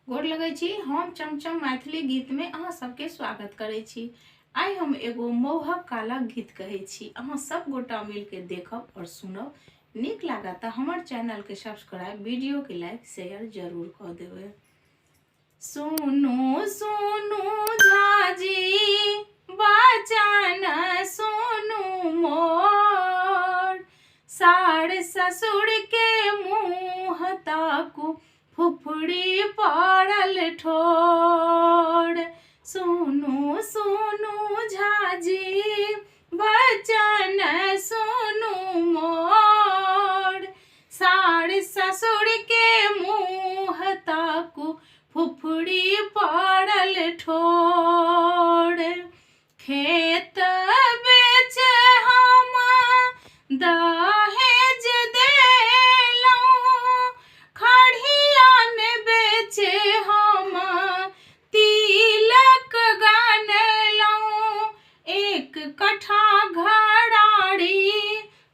गोर लगै छी। हम चमचम मैथिली गीत में अहाँ सबके स्वागत करै छी। आइ हम एगो मोहक काला गीत कहै छी, अहाँ सब गोटा मिलके देखब और सुनब। नीक लागत तऽ हमर चैनल के सब्सक्राइब, वीडियो के लाइक शेयर जरूर कऽ देबै। सुनू सुनू झाजी बचन सुनू मोर, सार ससुर के मुँह ताकू फुफड़ी पड़ल ठोर। सुनू सुनू झाजी बचन सुनू मोर, सार ससुर के मुँह ताकू फुफड़ी पड़ल ठोर। खेत बेच हम दहेज देलौं, खड़ियान बेच हम तिलक गनलौं। एक कट्ठा घराड़ी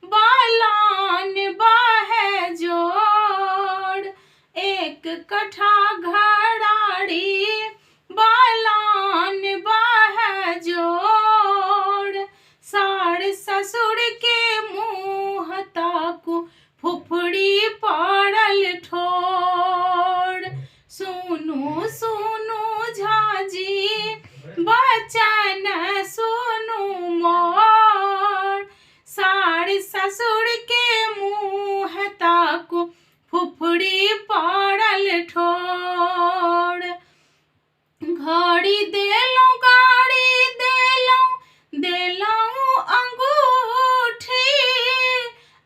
बलान बहे जोड़, एक कट्ठा घराड़ी बलान बहे जोड़। सार ससुर के मुँह ताकू फुफड़ी पड़ल ठोर। सुनू सुनू झाजी बचन सुनू मोर, सार ससुर के मुँह ताकू फुफड़ी पड़ल ठोर। घड़ी देलौं गाड़ी देलौं अंगूठी,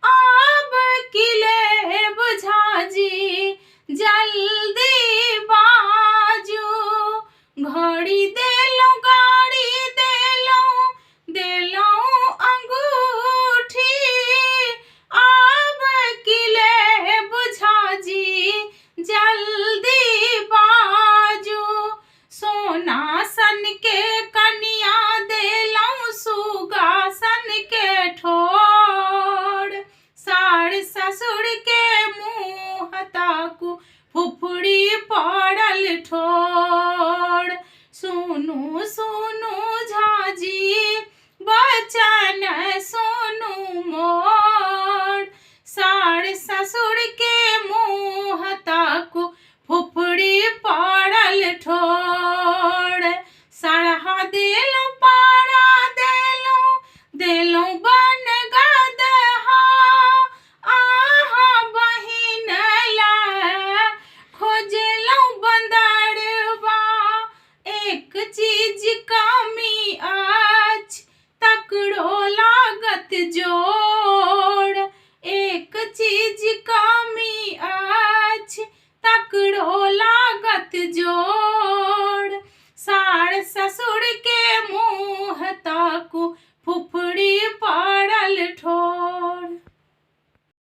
अब की लेब झाजी जल्दी बाजू। घड़ी देलौं गाड़ी देलौं अंगूठी, अब की लेब झाजी जल्दी बाजू। सोना सन के कनिया देलौं सुगा सन के ठोर, सार ससुर के मुँह ताकू फुफड़ी पड़ल ठोर। सुनू सुनू झाजी बचन सुनू मोर,